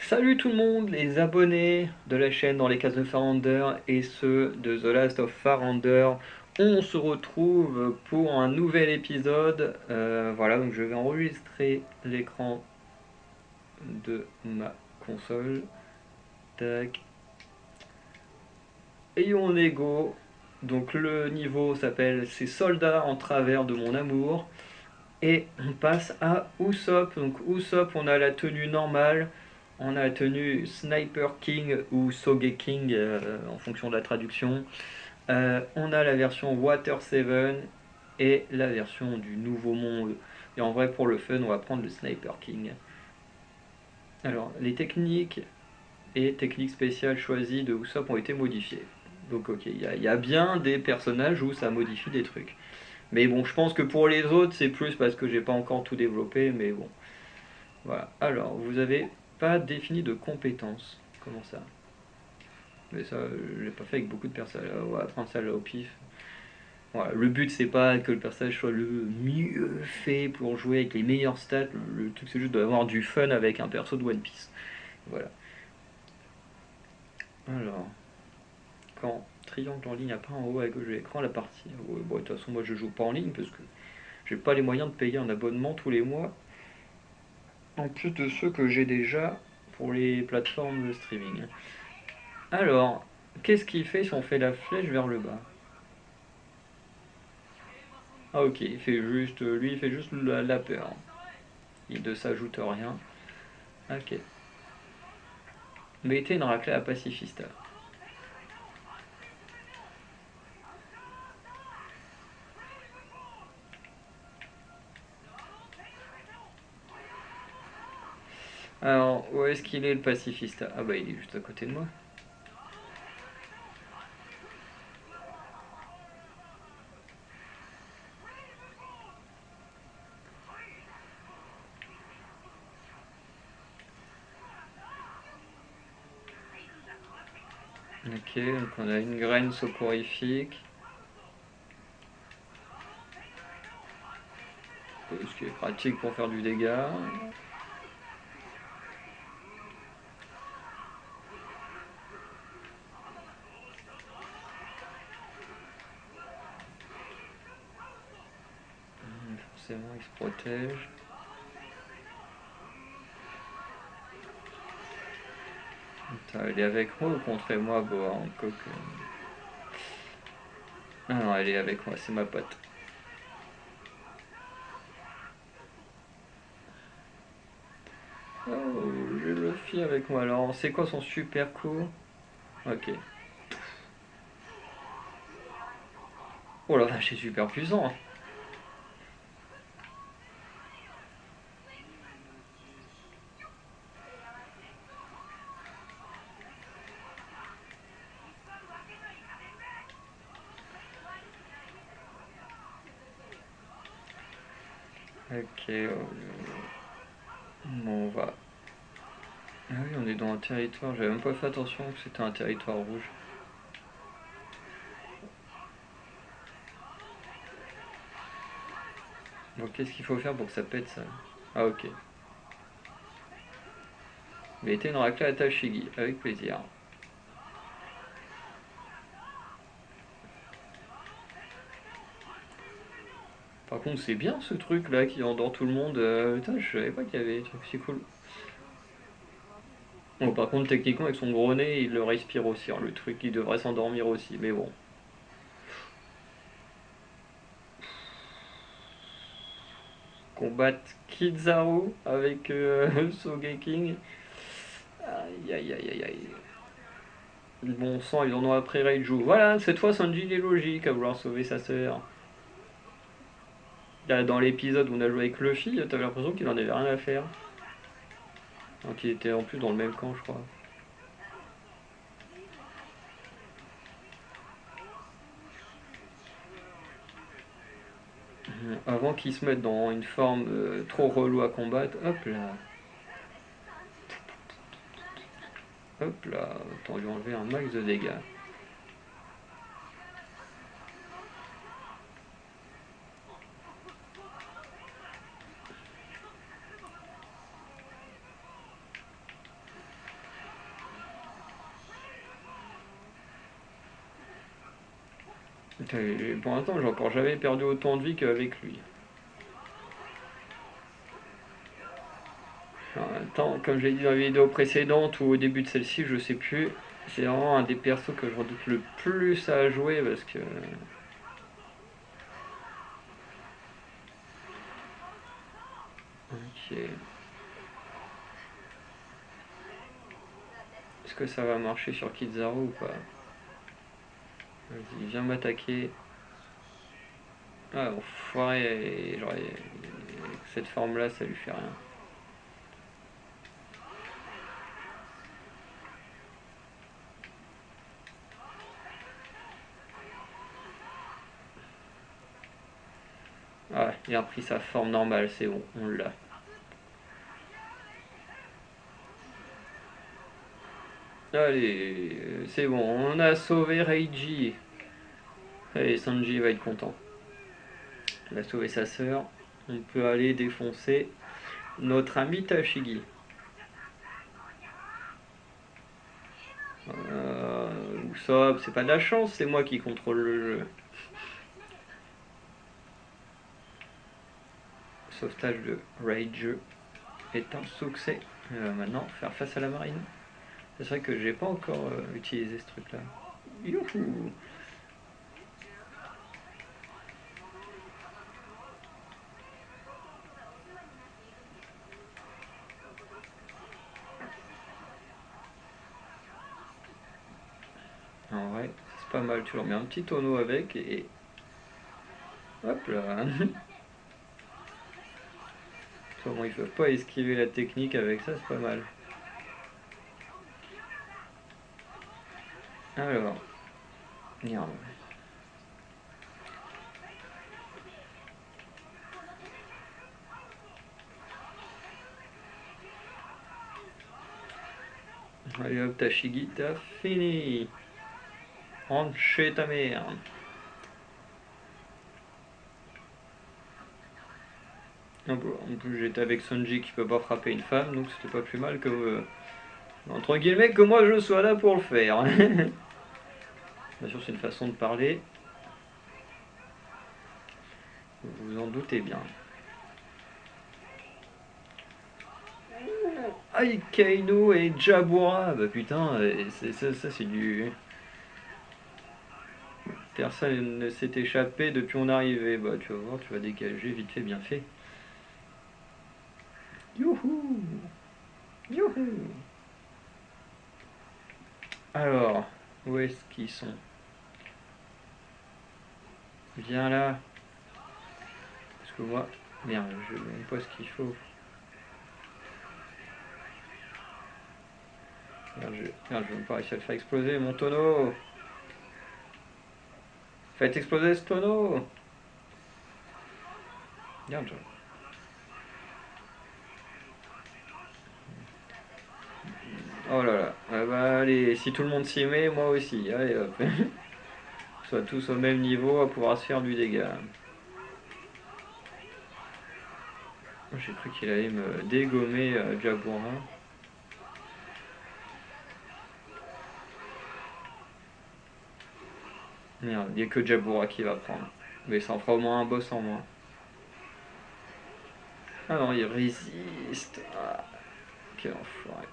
Salut tout le monde, les abonnés de la chaîne dans les cases de Farander et ceux de The Last of Farander. On se retrouve pour un nouvel épisode. Voilà, donc je vais enregistrer l'écran de ma console. Tac. Et on est go. Donc le niveau s'appelle C'est Soldats en travers de mon amour. Et on passe à Usopp. Donc Usopp, on a la tenue normale. On a la tenue Sniper King ou Sogeking en fonction de la traduction. On a la version Water 7 et la version du Nouveau Monde. Et en vrai, pour le fun, on va prendre le Sniper King. Alors, les techniques et techniques spéciales choisies de Usopp ont été modifiées. Donc, ok, il y a bien des personnages où ça modifie des trucs. Mais bon, je pense que pour les autres, c'est plus parce que j'ai pas encore tout développé. Mais bon, voilà. Alors, vous avez pas défini de compétences. Comment ça? Mais ça, je l'ai pas fait avec beaucoup de personnes. On va prendre ça là au pif. Voilà. Le but, c'est pas que le personnage soit le mieux fait pour jouer avec les meilleurs stats. Le truc, c'est juste d'avoir du fun avec un perso de One Piece. Voilà. Alors, quand triangle en ligne apparaît en haut à gauche de l'écran, la partie. Ouais, bon, de toute façon, moi je joue pas en ligne parce que j'ai pas les moyens de payer un abonnement tous les mois. En plus de ceux que j'ai déjà pour les plateformes de streaming. Alors, qu'est-ce qu'il fait si on fait la flèche vers le bas? Ah ok, il fait juste, lui il fait juste la peur. Il ne s'ajoute rien. Ok. Mettez une raclée à pacifista. Alors, où est-ce qu'il est le pacifista? Ah bah il est juste à côté de moi. Ok, donc on a une graine soporifique. Ce qui est pratique pour faire du dégât. Forcément, il se protège. Attends, elle est avec moi ou contre moi? Bon, encore que... Ah non, elle est avec moi, c'est ma pote. Oh, j'ai Luffy avec moi. Alors, c'est quoi son super coup? Ok. Oh la vache, c'est super puissant. Ok, bon, on va. Ah oui, on est dans un territoire. J'avais même pas fait attention que c'était un territoire rouge. Bon, qu'est-ce qu'il faut faire pour que ça pète ça? Ah, ok. Mettez une raclée à Tashigi, avec plaisir. Par contre, c'est bien ce truc là qui endort tout le monde. Putain, je savais pas qu'il y avait des trucs si cool. Bon, par contre, techniquement, avec son gros nez, il le respire aussi. Hein, le truc, il devrait s'endormir aussi. Mais bon. Combattre Kizaru avec Sogeking. Aïe aïe aïe aïe aïe. Bon sang, ils en ont après Raiju. Voilà, cette fois Sanji il est logique à vouloir sauver sa sœur. Là, dans l'épisode où on a joué avec Luffy, t'avais l'impression qu'il en avait rien à faire. Donc il était en plus dans le même camp, je crois. Avant qu'il se mette dans une forme trop relou à combattre, hop là, hop là, autant lui enlever un max de dégâts. Pour l'instant, j'ai encore jamais perdu autant de vie qu'avec lui. En même temps, comme j'ai dit dans la vidéo précédente ou au début de celle-ci, je sais plus, c'est vraiment un des persos que je redoute le plus à jouer parce que... Ok. Est-ce que ça va marcher sur Kizaru ou pas? Vas-y, viens m'attaquer. Ah, enfoiré, genre, cette forme-là, ça lui fait rien. Ah, il a repris sa forme normale, c'est bon, on l'a. Allez, c'est bon, on a sauvé Reiji. Allez, Sanji va être content. Il a sauvé sa sœur. On peut aller défoncer notre ami Tashigi. Usopp, c'est pas de la chance, c'est moi qui contrôle le jeu. Sauvetage de Rage est un succès. Maintenant, faire face à la marine. C'est vrai que j'ai pas encore utilisé ce truc là. Youhou! En vrai, c'est pas mal. Tu leur mets un petit tonneau avec et hop là. Comment ils peuvent pas esquiver la technique avec ça, c'est pas mal. Alors, merde. Allez hop, Tashigi, t'as fini. Rentre chez ta mère. En plus, j'étais avec Sanji qui peut pas frapper une femme, donc c'était pas plus mal que... entre guillemets, que moi je sois là pour le faire. Bien sûr, c'est une façon de parler. Vous vous en doutez bien. Aïe, Kaino et Jabura. Bah putain, ça c'est du... Personne ne s'est échappé depuis mon arrivée. Bah tu vas voir, tu vas dégager, vite fait, bien fait. Youhou! Youhou! Alors, où est-ce qu'ils sont? Viens là. Parce que moi... Merde, je ne sais même pas ce qu'il faut. Merde, je vais pas réussir à le faire exploser, mon tonneau. Faites exploser ce tonneau. Merde, oh là là. Ah bah allez, si tout le monde s'y met, moi aussi. Allez hop. Soit tous au même niveau à pouvoir se faire du dégât. J'ai cru qu'il allait me dégommer Jabura. Merde, il n'y a que Jabura qui va prendre. Mais ça en fera au moins un boss en moins. Ah non, il résiste. Ah, quel enfoiré.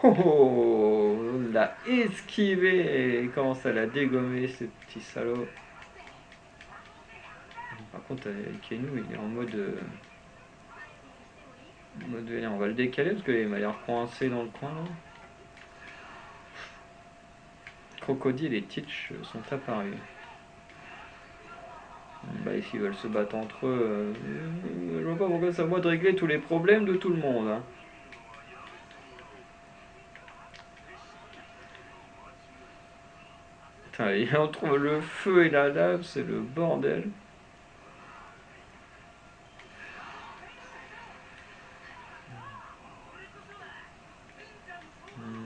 Oh, oh, on l'a esquivé. Il commence à la dégommer, ce petit salaud. Par contre, Kenu, il est en mode... on va le décaler parce qu'il m'a l'air coincé dans le coin là. Crocodile et Teach sont apparus. Bah ici ils veulent se battre entre eux. Je vois pas pourquoi c'est à moi de régler tous les problèmes de tout le monde. Hein. Putain, et entre le feu et la lave, c'est le bordel.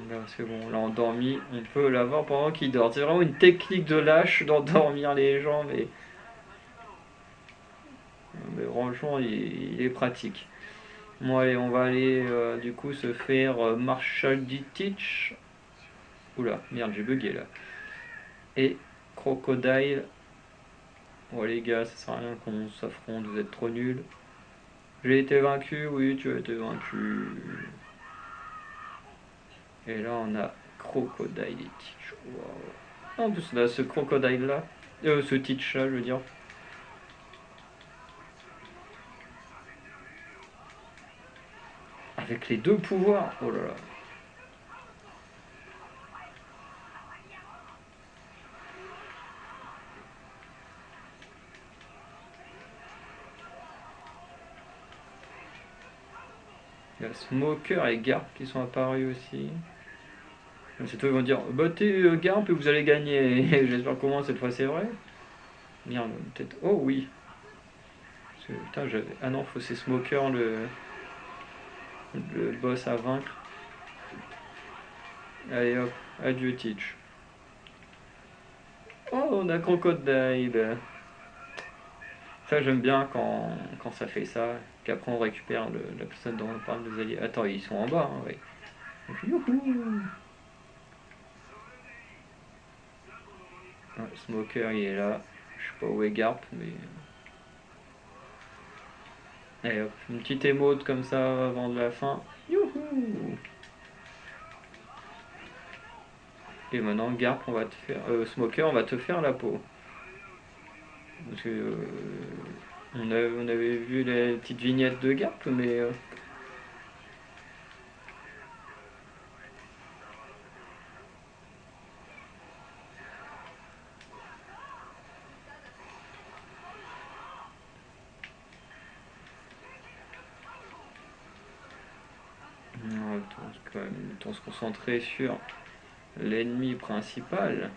Là c'est bon, là endormi, on peut l'avoir pendant qu'il dort. C'est vraiment une technique de lâche d'endormir les gens, mais franchement il est pratique. Bon allez, on va aller du coup se faire Marshall D. Teach. Oula, merde, j'ai bugué là. Et Crocodile. Oh les gars, ça sert à rien qu'on s'affronte, vous êtes trop nuls. J'ai été vaincu, oui, tu as été vaincu. Et là, on a Crocodile et Teach. Wow. En plus, là, ce Crocodile là, ce Teach là, je veux dire. Avec les deux pouvoirs, oh là là. Il y a Smoker et Garp qui sont apparus aussi. C'est eux qui vont dire battez Garp et vous allez gagner. J'espère comment cette fois c'est vrai. Merde, peut-être. Oh oui. Putain, j'avais. Ah non, faut c'est Smoker le boss à vaincre. Allez hop, adieu Teach. Oh, on a Crocodile. Ça, j'aime bien quand ça fait ça. Qu'après on récupère la personne dont on parle des alliés. Attends, ils sont en bas, hein, oui. Donc, youhou. Ouais, Smoker, il est là. Je sais pas où est Garp, mais. Allez hop, une petite émote comme ça avant de la fin. Youhou! Et maintenant, Garp, on va te faire. Smoker, on va te faire la peau. Parce que. On avait vu les petites vignettes de Garp, mais. On va quand même se concentrer sur l'ennemi principal.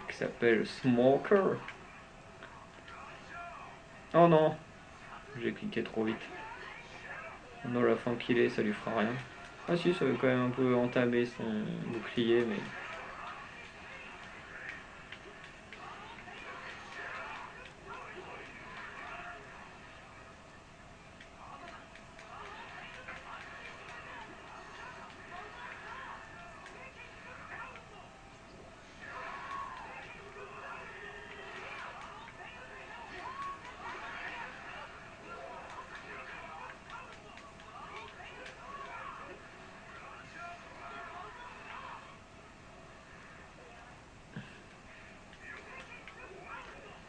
Qui s'appelle Smoker. Oh non! J'ai cliqué trop vite. Non, la fin qu'il est, ça lui fera rien. Ah si, ça veut quand même un peu entamer son bouclier, mais...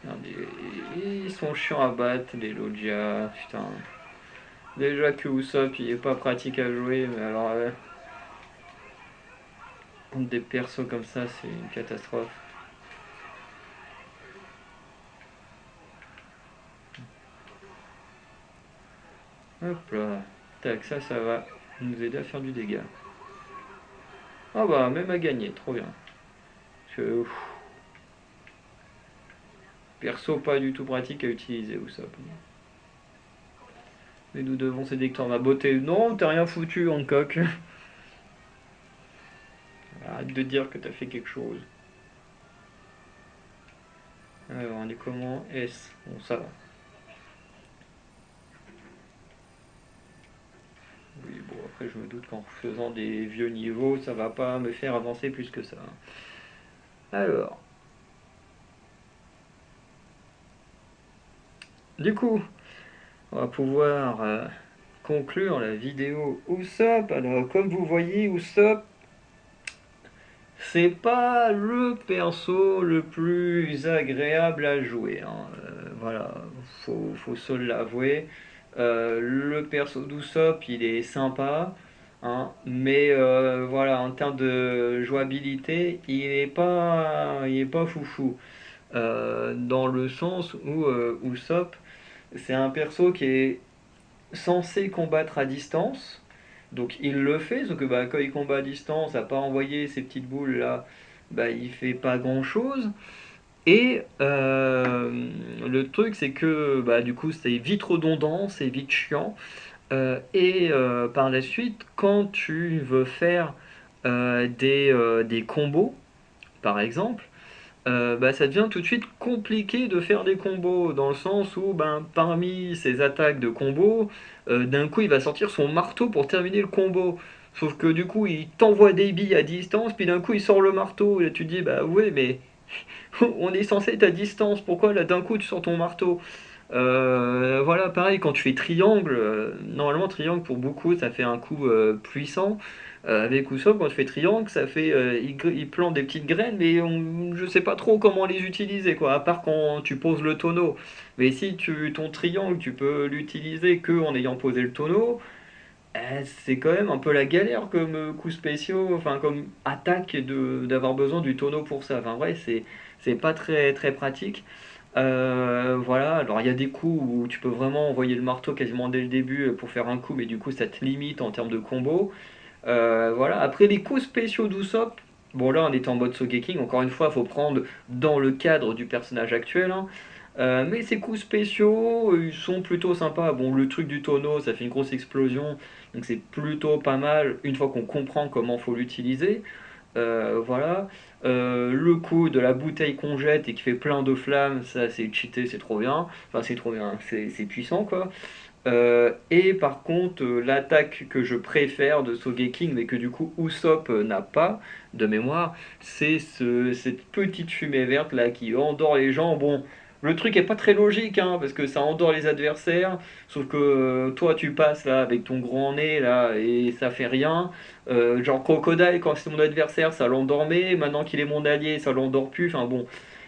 Non, ils sont chiants à battre, les Logia, putain. Déjà que Usopp, il est pas pratique à jouer, mais alors... contre des persos comme ça, c'est une catastrophe. Hop là. Tac, ça va nous aider à faire du dégât. Ah bah, même à gagner, trop bien. Parce que, perso pas du tout pratique à utiliser Usopp. Mais nous devons céder que ma beauté. Non, t'as rien foutu, Hancock. Arrête de dire que t'as fait quelque chose. Alors, on est comment? S. Bon, ça va. Oui, bon, après, je me doute qu'en faisant des vieux niveaux, ça va pas me faire avancer plus que ça. Alors. Du coup, on va pouvoir conclure la vidéo Usopp. Alors, comme vous voyez, Usopp, c'est pas le perso le plus agréable à jouer, hein. Voilà, faut se l'avouer. Le perso d'Usopp, il est sympa, hein, mais voilà, en termes de jouabilité, il est pas foufou. Dans le sens où Usopp, c'est un perso qui est censé combattre à distance. Donc il le fait, sauf que bah, quand il combat à distance, à pas envoyer ces petites boules là, bah, il fait pas grand chose. Et le truc c'est que bah, du coup c'est vite redondant, c'est vite chiant. Par la suite, quand tu veux faire des combos, par exemple, bah, ça devient tout de suite compliqué de faire des combos, dans le sens où ben, parmi ses attaques de combo, d'un coup il va sortir son marteau pour terminer le combo. Sauf que du coup il t'envoie des billes à distance, puis d'un coup il sort le marteau, et là tu te dis bah ouais mais on est censé être à distance, pourquoi là d'un coup tu sors ton marteau? Voilà, pareil, quand tu fais triangle, normalement triangle pour beaucoup ça fait un coup puissant. Avec Usopp, quand tu fais triangle, ça fait, il plante des petites graines, mais je sais pas trop comment les utiliser, quoi, à part quand tu poses le tonneau. Mais si ton triangle, tu peux l'utiliser que en ayant posé le tonneau, c'est quand même un peu la galère comme coup spéciaux, enfin comme attaque d'avoir besoin du tonneau pour ça. Enfin vrai, c'est pas très très pratique. Voilà, alors il y a des coups où tu peux vraiment envoyer le marteau quasiment dès le début pour faire un coup, mais du coup ça te limite en termes de combo. Voilà, après les coups spéciaux d'Usopp, bon là on est en mode Sogeking, encore une fois, il faut prendre dans le cadre du personnage actuel, hein. Mais ces coups spéciaux, ils sont plutôt sympas. Bon, le truc du tonneau, ça fait une grosse explosion, donc c'est plutôt pas mal une fois qu'on comprend comment faut l'utiliser. Voilà. Le coup de la bouteille qu'on jette et qui fait plein de flammes, ça c'est cheaté, c'est trop bien. Enfin, c'est trop bien, c'est puissant quoi. Et par contre, l'attaque que je préfère de Sogeking, mais que du coup Usopp n'a pas de mémoire, c'est cette petite fumée verte là qui endort les gens. Bon, le truc est pas très logique, hein, parce que ça endort les adversaires, sauf que toi tu passes là avec ton grand nez là et ça fait rien. Genre Crocodile, quand c'est mon adversaire, ça l'endormait, maintenant qu'il est mon allié, ça l'endort plus. Enfin bon,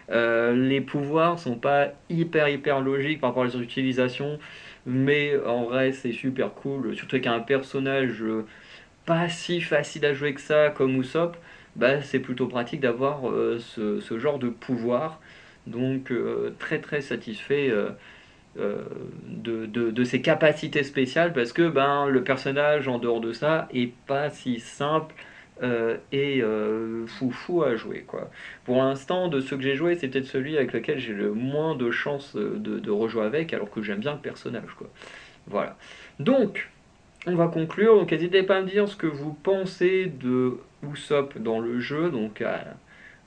les pouvoirs sont pas hyper logiques par rapport à leurs utilisations, mais en vrai c'est super cool, surtout avec un personnage pas si facile à jouer que ça comme Usopp, bah, c'est plutôt pratique d'avoir ce genre de pouvoir. Donc très très satisfait de ses capacités spéciales parce que ben, le personnage en dehors de ça est pas si simple et foufou à jouer quoi. Pour l'instant, de ceux que j'ai joué, c'est peut-être celui avec lequel j'ai le moins de chances de rejouer avec, alors que j'aime bien le personnage quoi. Voilà. Donc, on va conclure. Donc, n'hésitez pas à me dire ce que vous pensez de Usopp dans le jeu. Donc,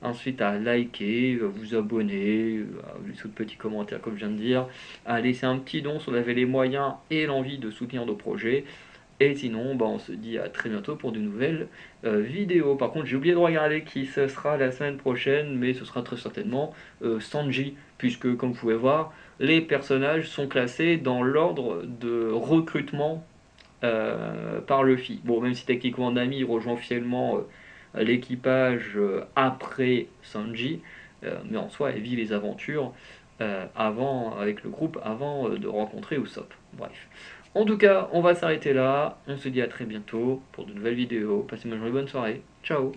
ensuite à liker, vous abonner, à laisser de petits commentaires comme je viens de dire, à laisser un petit don si vous avez les moyens et l'envie de soutenir nos projets. Et sinon, bah, on se dit à très bientôt pour de nouvelles vidéos. Par contre, j'ai oublié de regarder qui ce sera la semaine prochaine, mais ce sera très certainement Sanji, puisque comme vous pouvez voir, les personnages sont classés dans l'ordre de recrutement par Luffy. Bon, même si techniquement Nami rejoint officiellement l'équipage après Sanji, mais en soi, elle vit les aventures avant, avec le groupe avant de rencontrer Usopp. Bref. En tout cas, on va s'arrêter là. On se dit à très bientôt pour de nouvelles vidéos. Passez une bonne soirée. Ciao.